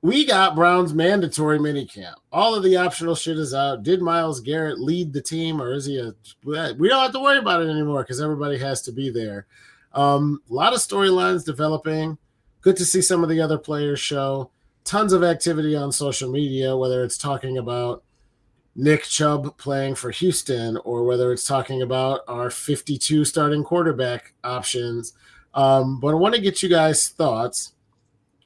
We got Brown's mandatory minicamp. All of the optional shit is out. Did Myles Garrett lead the team, or is he a? We don't have to worry about it anymore because everybody has to be there. A lot of storylines developing. Good to see some of the other players show. Tons of activity on social media, whether it's talking about Nick Chubb playing for Houston or whether it's talking about our 52 starting quarterback options. But I want to get you guys' thoughts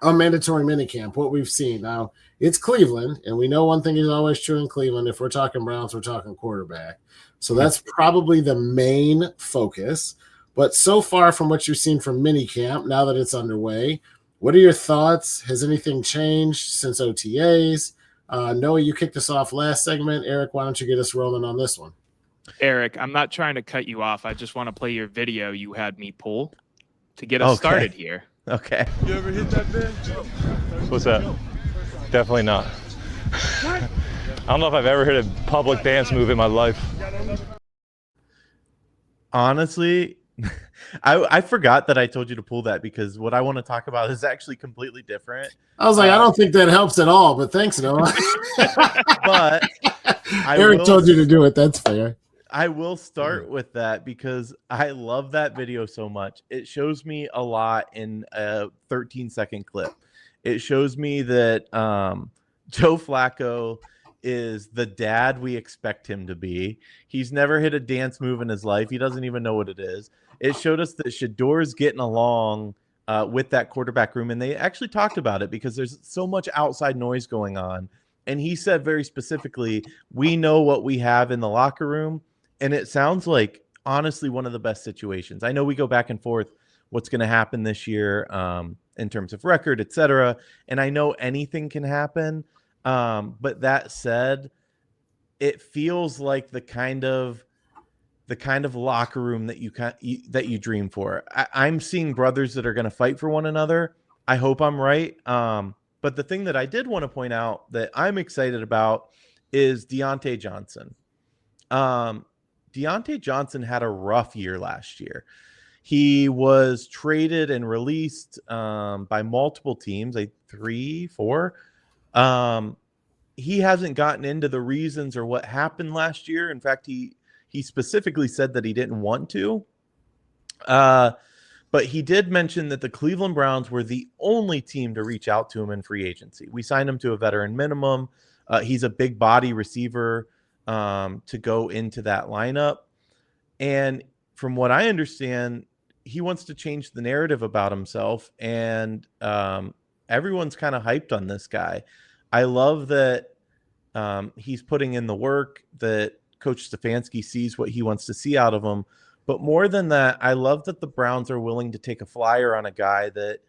on mandatory minicamp, what we've seen. Now, it's Cleveland, and we know one thing is always true in Cleveland. If we're talking Browns, we're talking quarterback. So that's probably the main focus. But so far from what you've seen from minicamp, now that it's underway, what are your thoughts? Has anything changed since OTAs? Noah, you kicked us off last segment. Erik, why don't you get us rolling on this one? Erik, I'm not trying to cut you off. I just want to play your video you had me pull to get us started here. Okay. You ever hit that bench? What's that? Definitely not. I don't know if I've ever hit a public dance move in my life. Honestly, I forgot that I told you to pull that because what I want to talk about is actually completely different. I was like, I don't think that helps at all, but thanks, Noah. But Erik told you to do it. That's fair. I will start with that because I love that video so much. It shows me a lot in a 13-second clip. It shows me that Joe Flacco is the dad we expect him to be. He's never hit a dance move in his life. He doesn't even know what it is. It showed us that Shedeur is getting along with that quarterback room, and they actually talked about it because there's so much outside noise going on. And he said very specifically, we know what we have in the locker room. And it sounds like, honestly, one of the best situations. I know we go back and forth what's going to happen this year in terms of record, et cetera. And I know anything can happen. But that said, it feels like the kind of locker room that you dream for. I'm seeing brothers that are going to fight for one another. I hope I'm right. But the thing that I did want to point out that I'm excited about is Deontay Johnson. Deontay Johnson had a rough year last year. He was traded and released by multiple teams, like 3, 4. He hasn't gotten into the reasons or what happened last year. In fact, he specifically said that he didn't want to. But he did mention that the Cleveland Browns were the only team to reach out to him in free agency. We signed him to a veteran minimum. He's a big body receiver to go into that lineup. And from what I understand, he wants to change the narrative about himself. And everyone's kind of hyped on this guy. I love that he's putting in the work, that Coach Stefanski sees what he wants to see out of him. But more than that, I love that the Browns are willing to take a flyer on a guy that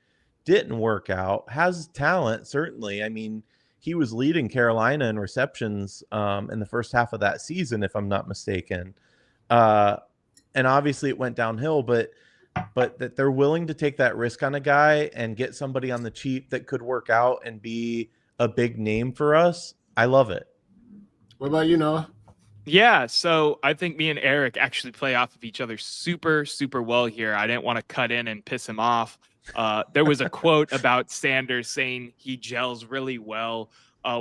didn't work out, has talent, certainly. I mean, he was leading Carolina in receptions in the first half of that season, if I'm not mistaken. And obviously it went downhill, but that they're willing to take that risk on a guy and get somebody on the cheap that could work out and be a big name for us. I love it. What about you, Noah? Yeah, so I think me and Erik actually play off of each other super, super well here. I didn't want to cut in and piss him off. There was a quote about Sanders saying he gels really well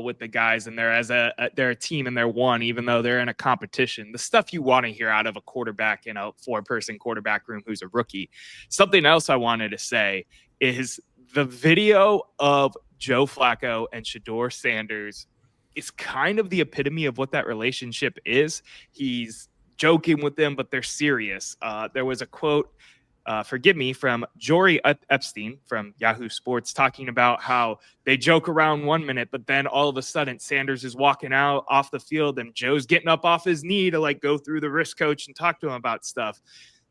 with the guys, and they're a team and they're one, even though they're in a competition. The stuff you want to hear out of a quarterback in a 4-person quarterback room who's a rookie. Something else I wanted to say is the video of Joe Flacco and Shedeur Sanders is kind of the epitome of what that relationship is. He's joking with them, but they're serious. There was a quote, forgive me, from Jory Epstein from Yahoo Sports talking about how they joke around 1 minute, but then all of a sudden Sanders is walking out off the field and Joe's getting up off his knee to like go through the risk coach and talk to him about stuff.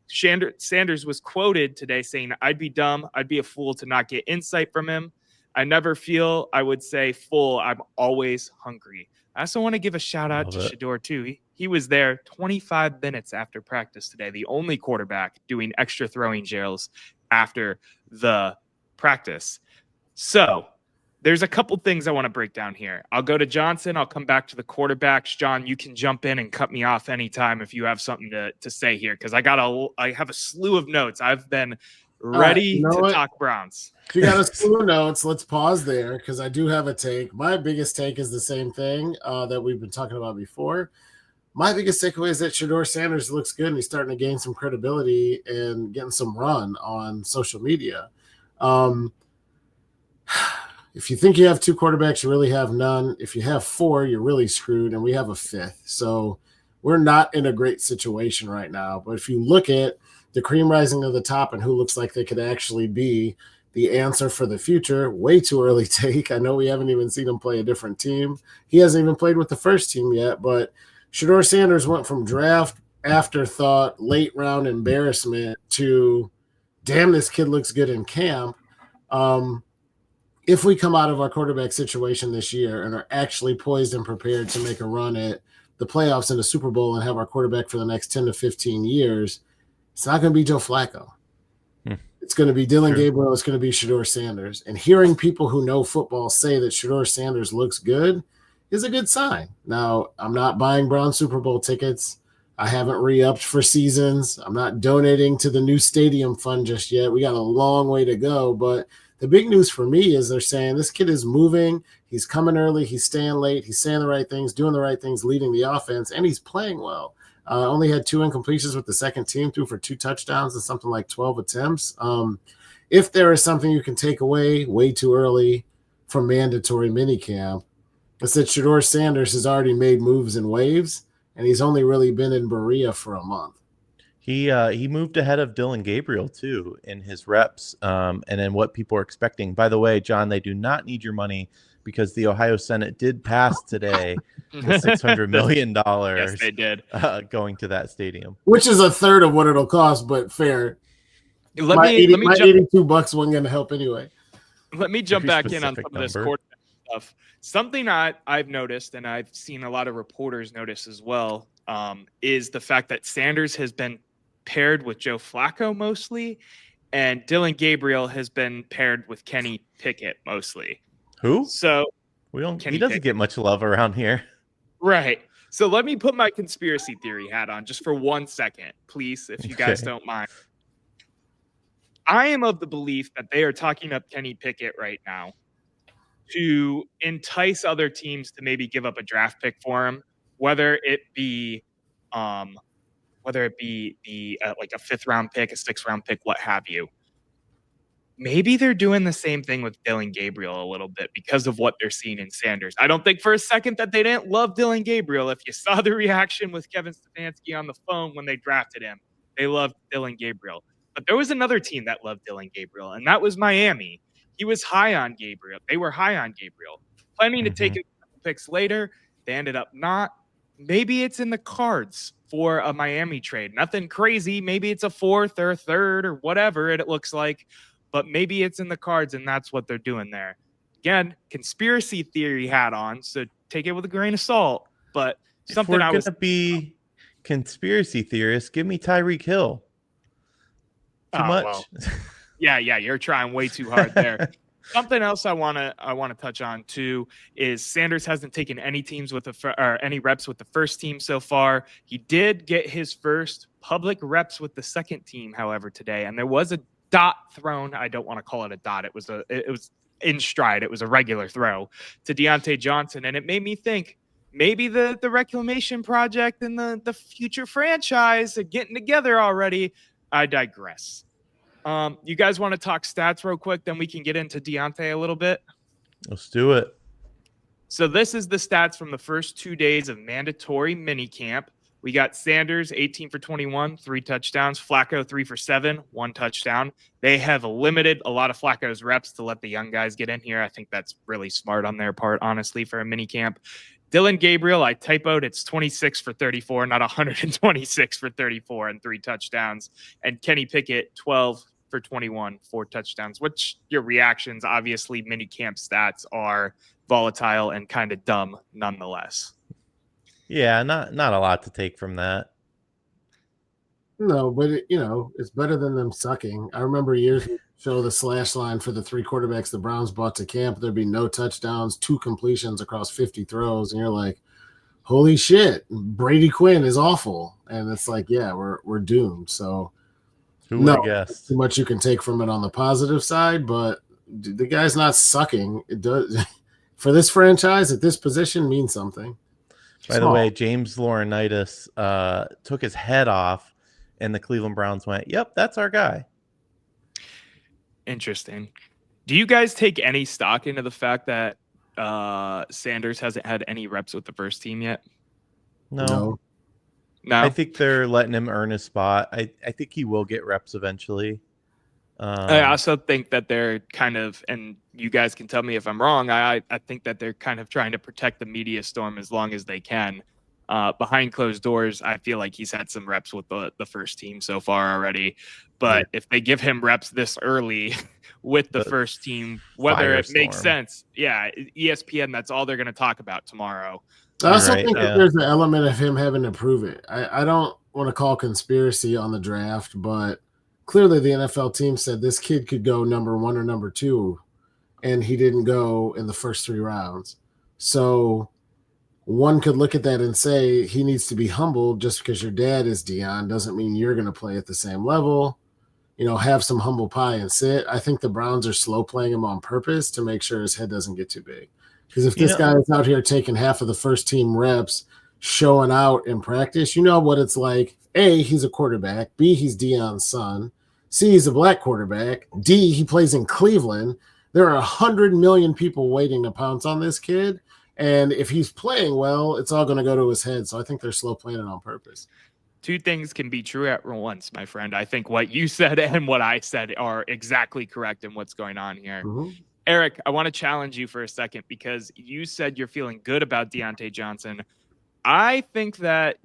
Sanders was quoted today saying, "I'd be dumb. I'd be a fool to not get insight from him. I never feel, I would say, full. I'm always hungry." I also want to give a shout out to Shedeur, too. He was there 25 minutes after practice today, the only quarterback doing extra throwing drills after the practice. So there's a couple things I want to break down here. I'll go to Johnson. I'll come back to the quarterbacks. John, you can jump in and cut me off anytime if you have something to say here, because I have a slew of notes. I've been ready you know to what? talk Browns. If you got a slew of notes, let's pause there because I do have a take. My biggest take is the same thing that we've been talking about before. My biggest takeaway is that Shedeur Sanders looks good and he's starting to gain some credibility and getting some run on social media. If you think you have 2 quarterbacks, you really have none. If you have 4, you're really screwed, and we have a 5th. So we're not in a great situation right now. But if you look at the cream rising to the top and who looks like they could actually be the answer for the future, way too early take. I know we haven't even seen him play a different team. He hasn't even played with the first team yet, but Shedeur Sanders went from draft afterthought, late round embarrassment to, damn, this kid looks good in camp. If we come out of our quarterback situation this year and are actually poised and prepared to make a run at the playoffs and the Super Bowl and have our quarterback for the next 10 to 15 years, it's not going to be Joe Flacco. It's going to be Dillon Gabriel. It's going to be Shedeur Sanders. And hearing people who know football say that Shedeur Sanders looks good is a good sign. Now, I'm not buying Brown Super Bowl tickets. I haven't re-upped for seasons. I'm not donating to the new stadium fund just yet. We got a long way to go. But the big news for me is they're saying this kid is moving. He's coming early. He's staying late. He's saying the right things, doing the right things, leading the offense, and he's playing well. Only had 2 incompletions with the second team, threw for 2 touchdowns and something like 12 attempts. If there is something you can take away way too early from mandatory minicamp, it's that Shedeur Sanders has already made moves in waves, and he's only really been in Berea for a month. He moved ahead of Dillon Gabriel, too, in his reps and in what people are expecting. By the way, John, they do not need your money because the Ohio Senate did pass today the $600 million Yes, they did. going to that stadium. Which is a third of what it'll cost, but fair. My 82 bucks wasn't going to help anyway. Let me jump back in on some of this quarterback stuff. Something I've noticed, and I've seen a lot of reporters notice as well, is the fact that Sanders has been paired with Joe Flacco mostly, and Dillon Gabriel has been paired with Kenny Pickett mostly. Who? So he doesn't get much love around here. Right. So let me put my conspiracy theory hat on just for 1 second, please, if you guys don't mind. I am of the belief that they are talking up Kenny Pickett right now to entice other teams to maybe give up a draft pick for him, whether it be like a 5th round pick, a 6th round pick, what have you. Maybe they're doing the same thing with Dillon Gabriel a little bit because of what they're seeing in Sanders. I don't think for a second that they didn't love Dillon Gabriel. If you saw the reaction with Kevin Stefanski on the phone when they drafted him, they loved Dillon Gabriel. But there was another team that loved Dillon Gabriel, and that was Miami. He was high on Gabriel. They were high on Gabriel. Planning to take a couple picks later. They ended up not. Maybe it's in the cards for a Miami trade. Nothing crazy. Maybe it's a 4th or a 3rd or whatever it looks like. But maybe it's in the cards, and that's what they're doing there. Again, conspiracy theory hat on, so take it with a grain of salt. But something I was going to be conspiracy theorist. Give me Tyreek Hill. Too much. Well. Yeah, you're trying way too hard there. Something else I want to touch on too is Sanders hasn't taken any teams with any reps with the first team so far. He did get his first public reps with the second team, however, today, and there was a dot thrown. I don't want to call it a dot. It was in stride. It was a regular throw to Deontay Johnson, and it made me think maybe the Reclamation Project and the future franchise are getting together already. I digress. You guys want to talk stats real quick? Then we can get into Deontay a little bit. Let's do it. So this is the stats from the first 2 days of mandatory minicamp. We got Sanders, 18 for 21, 3 touchdowns. Flacco, 3 for 7, 1 touchdown. They have limited a lot of Flacco's reps to let the young guys get in here. I think that's really smart on their part, honestly, for a minicamp. Dillon Gabriel, I typoed. It's 26 for 34, not 126 for 34 and 3 touchdowns. And Kenny Pickett, 12 for 21, 4 touchdowns. What's your reactions? Obviously, minicamp stats are volatile and kind of dumb nonetheless. Yeah, not a lot to take from that. No, but it's better than them sucking. I remember years ago show the slash line for the 3 quarterbacks the Browns brought to camp. There'd be no touchdowns, 2 completions across 50 throws, and you're like, holy shit, Brady Quinn is awful. And it's like, yeah, we're doomed. So Who would have guessed? Too much you can take from it on the positive side, but the guy's not sucking. It does for this franchise at this position means something. By the way, James Laurinaitis took his head off, and the Cleveland Browns went, "Yep, that's our guy." Interesting. Do you guys take any stock into the fact that Sanders hasn't had any reps with the first team yet? No. I think they're letting him earn his spot. I think he will get reps eventually. I also think that they're kind of, and you guys can tell me if I'm wrong, I think that they're kind of trying to protect the media storm as long as they can. Behind closed doors, I feel like he's had some reps with the first team so far already. But if they give him reps this early with the first team, whether it makes sense, ESPN, that's all they're going to talk about tomorrow. I also think that there's an element of him having to prove it. I don't want to call conspiracy on the draft, but clearly the NFL team said this kid could go number 1 or number 2, and he didn't go in the first 3 rounds. So one could look at that and say he needs to be humbled. Just because your dad is Deion doesn't mean you're going to play at the same level. Have some humble pie and sit. I think the Browns are slow playing him on purpose to make sure his head doesn't get too big. Because if this guy is out here taking half of the first team reps, showing out in practice, you know what it's like. A, he's a quarterback. B, he's Deion's son. C, he's a black quarterback. D, he plays in Cleveland. There are 100 million people waiting to pounce on this kid. And if he's playing well, it's all going to go to his head. So I think they're slow playing it on purpose. Two things can be true at once, my friend. I think what you said and what I said are exactly correct in what's going on here. Mm-hmm. Erik, I want to challenge you for a second because you said you're feeling good about Diontae Johnson. I think that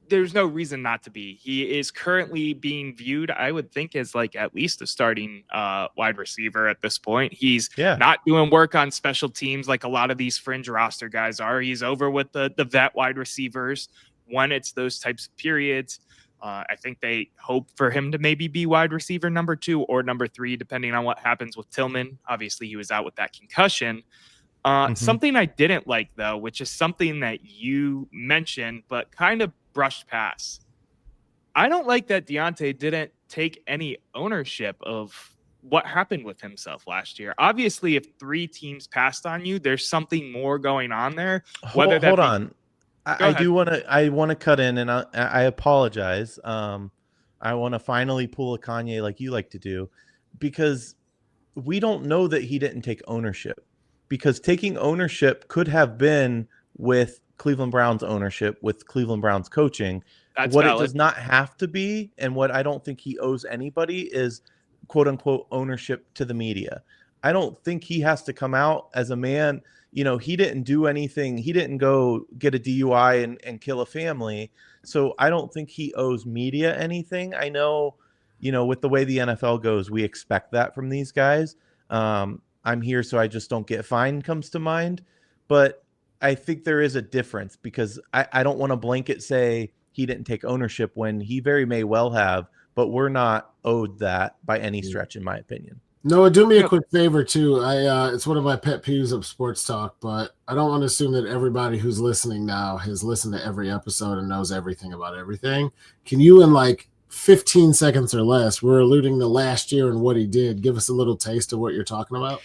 there's no reason not to be. He is currently being viewed, I would think, as like at least a starting wide receiver at this point. He's not doing work on special teams like a lot of these fringe roster guys are. He's over with the vet wide receivers when it's those types of periods. I think they hope for him to maybe be wide receiver number 2 or number 3, depending on what happens with Tillman. Obviously, he was out with that concussion. Something I didn't like, though, which is something that you mentioned, but kind of brushed past. I don't like that Diontae didn't take any ownership of what happened with himself last year. Obviously, if 3 teams passed on you, there's something more going on there. Hold on. I want to cut in, and I apologize. I want to finally pull a Kanye like you like to do, because we don't know that he didn't take ownership, because taking ownership could have been with Cleveland Browns ownership, with Cleveland Browns coaching. That's what valid. It does not have to be, and what I don't think he owes anybody is quote unquote ownership to the media. I don't think he has to come out as a man. He didn't do anything. He didn't go get a DUI and kill a family. So I don't think he owes media anything. I know, with the way the NFL goes, we expect that from these guys. I'm here so I just don't get fined comes to mind. But I think there is a difference, because I don't want to blanket say he didn't take ownership when he very may well have, but we're not owed that by any stretch, in my opinion. Noah, do me a quick favor, too. It's one of my pet peeves of sports talk, but I don't want to assume that everybody who's listening now has listened to every episode and knows everything about everything. Can you, in 15 seconds or less, we're alluding to last year and what he did, give us a little taste of what you're talking about?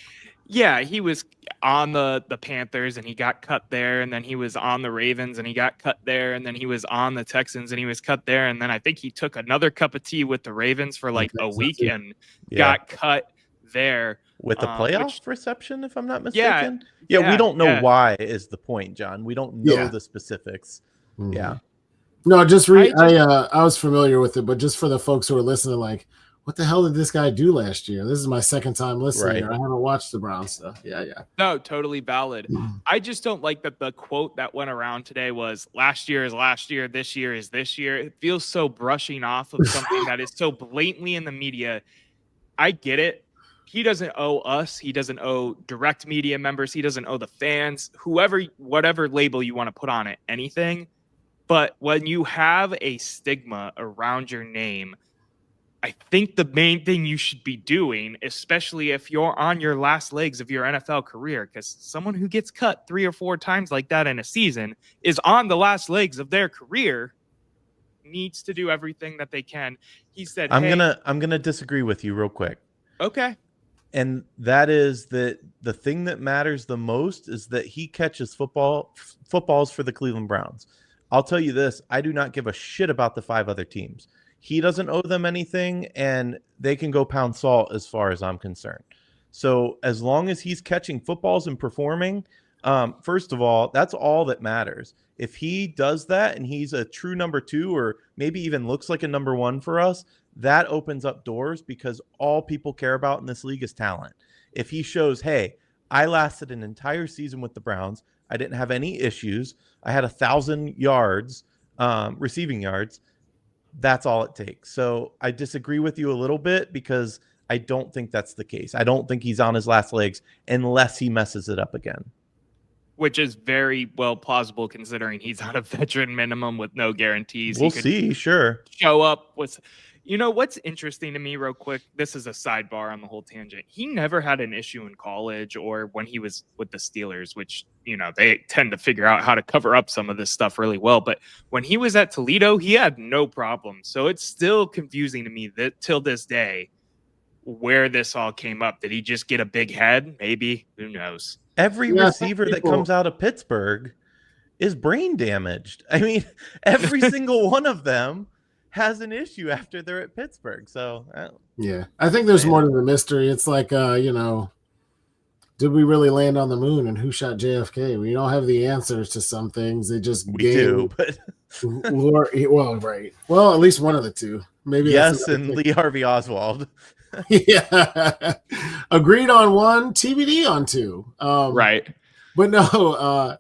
Yeah, he was on the Panthers and he got cut there, and then he was on the Ravens and he got cut there, and then he was on the Texans and he was cut there, and then I think he took another cup of tea with the Ravens for a week and got cut there. With the playoff reception, if I'm not mistaken. We don't know why is the point, John. We don't know the specifics. Mm-hmm. Yeah. No, I was familiar with it, but just for the folks who are listening, what the hell did this guy do last year? This is my second time listening. Right. I haven't watched the Browns stuff. Yeah. No, totally valid. I just don't like that the quote that went around today was last year is last year, this year is this year. It feels so brushing off of something that is so blatantly in the media. I get it. He doesn't owe us. He doesn't owe direct media members. He doesn't owe the fans, whoever, whatever label you want to put on it, anything. But when you have a stigma around your name, I think the main thing you should be doing, especially if you're on your last legs of your NFL career, because someone who gets cut 3 or 4 times like that in a season is on the last legs of their career, needs to do everything that they can. He said, I'm gonna disagree with you real quick. Okay. And that is that the thing that matters the most is that he catches footballs for the Cleveland Browns. I'll tell you this, I do not give a shit about the 5 other teams. He doesn't owe them anything, and they can go pound salt as far as I'm concerned. So as long as he's catching footballs and performing, first of all, that's all that matters. If he does that and he's a true number 2 or maybe even looks like a number 1 for us, that opens up doors because all people care about in this league is talent. If he shows, hey, I lasted an entire season with the Browns, I didn't have any issues, I had 1,000 yards, receiving yards, that's all it takes. So I disagree with you a little bit because I don't think that's the case. I don't think he's on his last legs unless he messes it up again. Which is very well plausible considering he's on a veteran minimum with no guarantees. We'll see, sure. Show up with, what's interesting to me real quick, this is a sidebar on the whole tangent. He never had an issue in college or when he was with the Steelers, which, they tend to figure out how to cover up some of this stuff really well. But when he was at Toledo, he had no problem. So it's still confusing to me that till this day, where this all came up. Did he just get a big head? Maybe. Who knows? Every receiver that comes out of Pittsburgh is brain damaged. I mean, every single one of them has an issue after they're at Pittsburgh. So, yeah, I think there's more to the mystery. It's like, did we really land on the moon and who shot JFK? We don't have the answers to some things. They just do, but well, right. Well, at least one of the two. Maybe yes, and Lee Harvey Oswald. Yeah, agreed on one, TBD on 2. Right, but no,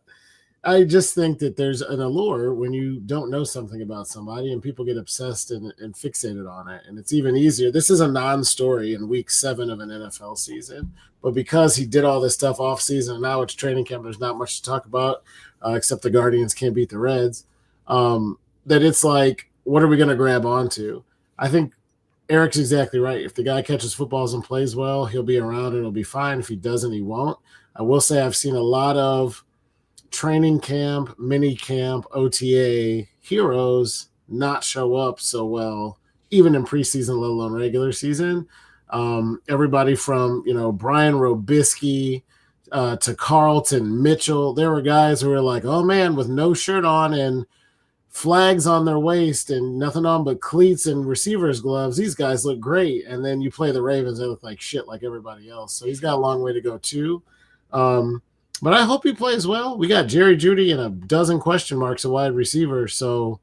I just think that there's an allure when you don't know something about somebody and people get obsessed and fixated on it. And it's even easier. This is a non-story in week 7 of an NFL season, but because he did all this stuff off season and now it's training camp, there's not much to talk about except the Guardians can't beat the Reds. That it's like, what are we going to grab onto? I think Eric's exactly right. If the guy catches footballs and plays well, he'll be around and it'll be fine. If he doesn't, he won't. I will say I've seen a lot of training camp, mini camp, OTA heroes not show up so well, even in preseason, let alone regular season. Everybody from, Brian Robisky to Carlton Mitchell, there were guys who were like, oh man, with no shirt on and flags on their waist and nothing on but cleats and receivers gloves, these guys look great. And then you play the Ravens, they look like shit like everybody else. So he's got a long way to go too. But I hope he plays well. We got Jerry Jeudy and a dozen question marks at wide receiver. So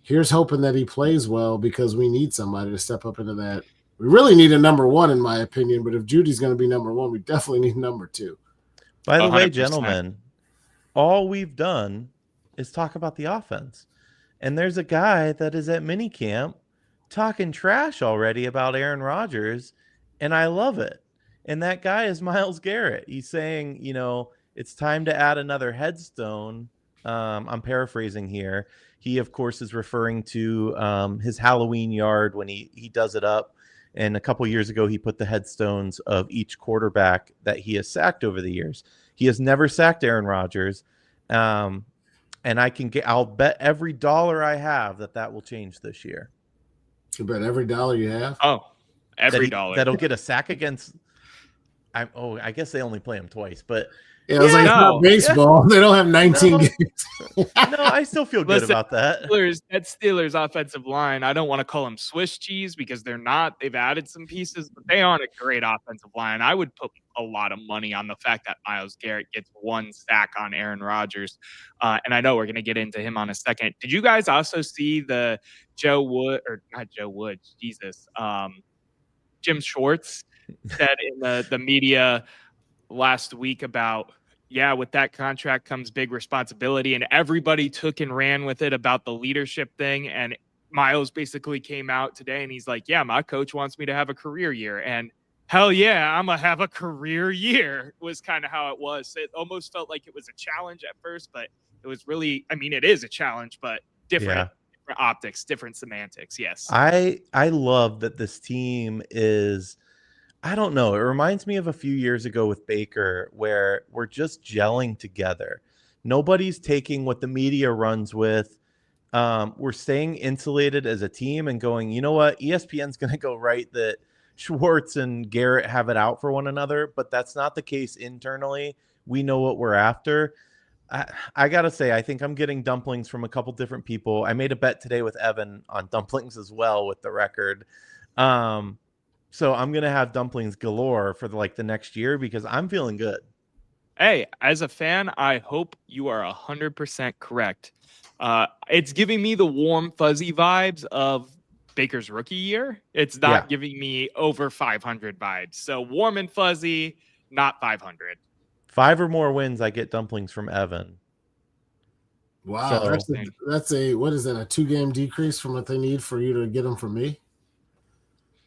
here's hoping that he plays well because we need somebody to step up into that. We really need a number 1 in my opinion, but if Judy's going to be number 1, we definitely need number 2. By the way, gentlemen, all we've done is talk about the offense. And there's a guy that is at minicamp talking trash already about Aaron Rodgers, and I love it. And that guy is Myles Garrett. He's saying, it's time to add another headstone. I'm paraphrasing here. He, of course, is referring to his Halloween yard when he does it up. And a couple years ago, he put the headstones of each quarterback that he has sacked over the years. He has never sacked Aaron Rodgers. And I'll bet every dollar I have that will change this year. You bet every dollar you have? Oh, every dollar. That'll get a sack against. I guess they only play him twice, but yeah, I was like, it's not baseball. Yeah. They don't have 19 games. No, I still feel good about that. That Steelers offensive line, I don't want to call them Swiss cheese because they're not. They've added some pieces, but they aren't a great offensive line. I would put a lot of money on the fact that Myles Garrett gets 1 sack on Aaron Rodgers. And I know we're going to get into him on a second. Did you guys also see the Jim Schwartz said in the media last week about, with that contract comes big responsibility, and everybody took and ran with it about the leadership thing. And Myles basically came out today and he's like, my coach wants me to have a career year. And hell yeah, I'm going to have a career year was kind of how it was. It almost felt like it was a challenge at first, but it was really, it is a challenge, but different optics, different semantics. Yes. I love that this team is, I don't know. It reminds me of a few years ago with Baker where we're just gelling together. Nobody's taking what the media runs with we're staying insulated as a team and going, you know what? ESPN's going to go right that Schwartz and Garrett have it out for one another, but that's not the case internally. We know what we're after. I got to say, I think I'm getting dumplings from a couple different people. I made a bet today with Evan on dumplings as well with the record. So I'm going to have dumplings galore for the next year because I'm feeling good. Hey, as a fan, I hope you are 100% correct. It's giving me the warm, fuzzy vibes of Baker's rookie year. It's not giving me over 500 vibes. So warm and fuzzy, not 500. 5 or more wins, I get dumplings from Evan. Wow, that's a what is that? A 2-game decrease from what they need for you to get them from me?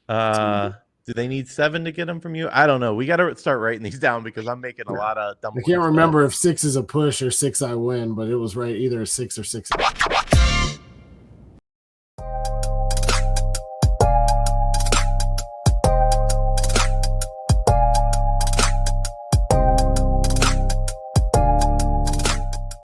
Do they need 7 to get them from you? I don't know. We got to start writing these down because I'm making a lot of dumplings. I can't remember if 6 is a push or 6 I win, but it was right either a 6 or 6.